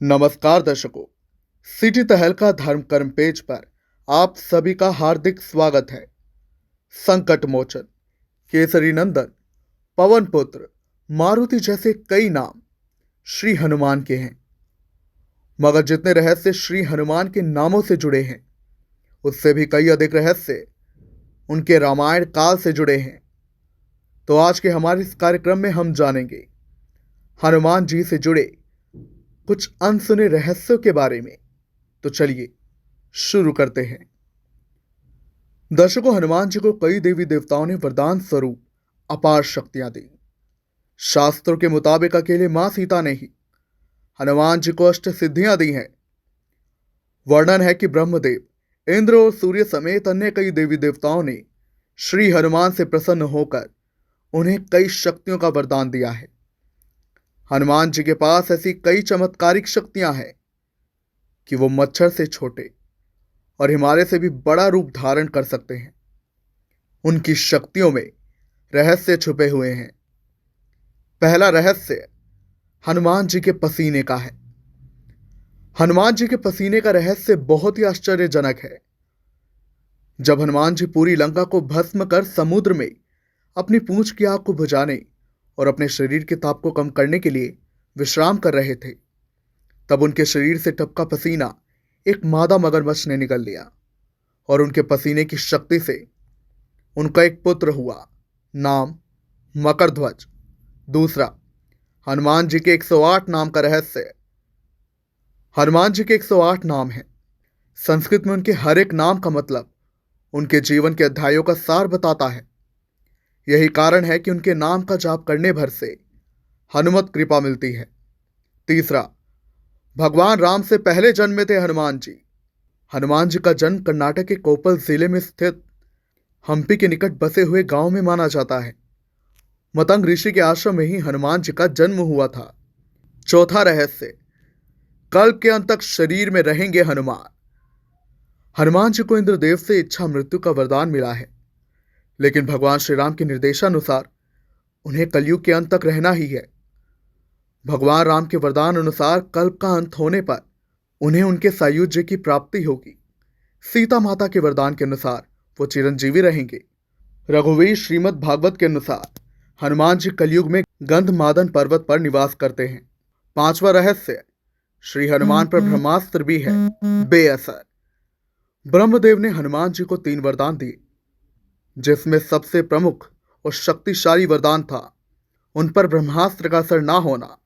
नमस्कार दर्शकों, सिटी तहलका धर्म कर्म पेज पर आप सभी का हार्दिक स्वागत है। संकट मोचन, केसरी नंदन, पवन पुत्र, मारुति जैसे कई नाम श्री हनुमान के हैं। मगर जितने रहस्य श्री हनुमान के नामों से जुड़े हैं, उससे भी कई अधिक रहस्य उनके रामायण काल से जुड़े हैं। तो आज के हमारे इस कार्यक्रम में हम जानेंगे हनुमान जी से जुड़े कुछ अनसुने रहस्यों के बारे में। तो चलिए शुरू करते हैं। दर्शकों, हनुमान जी को कई देवी देवताओं ने वरदान स्वरूप अपार शक्तियां दी। शास्त्रों के मुताबिक अकेले मां सीता ने ही हनुमान जी को अष्ट सिद्धियां दी हैं। वर्णन है कि ब्रह्मदेव, इंद्र और सूर्य समेत अन्य कई देवी देवताओं ने श्री हनुमान से प्रसन्न होकर उन्हें कई शक्तियों का वरदान दिया है। हनुमान जी के पास ऐसी कई चमत्कारिक शक्तियां हैं कि वो मच्छर से छोटे और हिमालय से भी बड़ा रूप धारण कर सकते हैं। उनकी शक्तियों में रहस्य छुपे हुए हैं। पहला रहस्य हनुमान जी के पसीने का है। हनुमान जी के पसीने का रहस्य बहुत ही आश्चर्यजनक है। जब हनुमान जी पूरी लंका को भस्म कर समुद्र में अपनी पूंछ की आग को बुझाने और अपने शरीर के ताप को कम करने के लिए विश्राम कर रहे थे, तब उनके शरीर से टपका पसीना एक मादा मगरमच्छ ने निगल लिया और उनके पसीने की शक्ति से उनका एक पुत्र हुआ, नाम मकरध्वज। दूसरा, हनुमान जी के 108 नाम का रहस्य। हनुमान जी के 108 नाम हैं। संस्कृत में उनके हर एक नाम का मतलब उनके जीवन के अध्यायों का सार बताता है। यही कारण है कि उनके नाम का जाप करने भर से हनुमत कृपा मिलती है। तीसरा, भगवान राम से पहले जन्मे थे हनुमान जी। हनुमान जी का जन्म कर्नाटक के कोप्पल जिले में स्थित हम्पी के निकट बसे हुए गांव में माना जाता है। मतंग ऋषि के आश्रम में ही हनुमान जी का जन्म हुआ था। चौथा रहस्य, कल्प के अंत तक शरीर में रहेंगे हनुमान। हनुमान जी को इंद्रदेव से इच्छा मृत्यु का वरदान मिला है, लेकिन भगवान श्री राम के निर्देशानुसार उन्हें कलयुग के अंत तक रहना ही है। भगवान राम के वरदान अनुसार कल्प का अंत होने पर उन्हें उनके सायुज्य की प्राप्ति होगी। सीता माता के वरदान के अनुसार वो चिरंजीवी रहेंगे। रघुवीर श्रीमद् भागवत के अनुसार हनुमान जी कलयुग में गंधमादन पर्वत पर निवास करते हैं। पांचवा रहस्य, श्री हनुमान पर ब्रह्मास्त्र भी है बेअसर। ब्रह्मदेव ने हनुमान जी को 3 वरदान दिए, जिसमें सबसे प्रमुख और शक्तिशाली वरदान था उन पर ब्रह्मास्त्र का असर ना होना।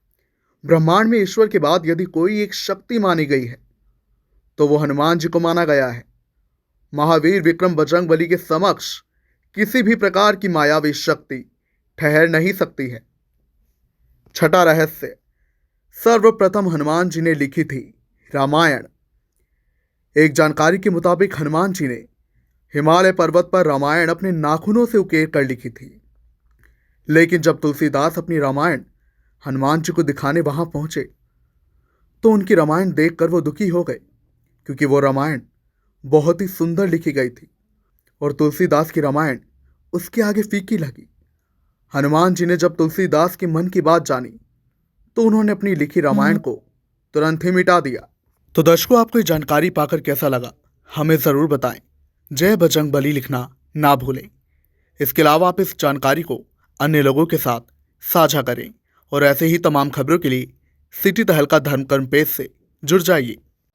ब्रह्मांड में ईश्वर के बाद यदि कोई एक शक्ति मानी गई है तो वो हनुमान जी को माना गया है। महावीर विक्रम बजरंगबली के समक्ष किसी भी प्रकार की मायावी शक्ति ठहर नहीं सकती है। छठा रहस्य, सर्वप्रथम हनुमान जी ने लिखी थी रामायण। एक जानकारी के मुताबिक हनुमान जी ने हिमालय पर्वत पर रामायण अपने नाखूनों से उकेर कर लिखी थी। लेकिन जब तुलसीदास अपनी रामायण हनुमान जी को दिखाने वहां पहुंचे तो उनकी रामायण देखकर वो दुखी हो गए, क्योंकि वो रामायण बहुत ही सुंदर लिखी गई थी और तुलसीदास की रामायण उसके आगे फीकी लगी। हनुमान जी ने जब तुलसीदास के मन की बात जानी तो उन्होंने अपनी लिखी रामायण को तुरंत ही मिटा दिया। तो दर्शकों, आपको ये जानकारी पाकर कैसा लगा हमें जरूर बताएं। जय बजरंगबली लिखना ना भूलें। इसके अलावा आप इस जानकारी को अन्य लोगों के साथ साझा करें और ऐसे ही तमाम खबरों के लिए सिटी तहलका धर्म कर्म पेज से जुड़ जाइए।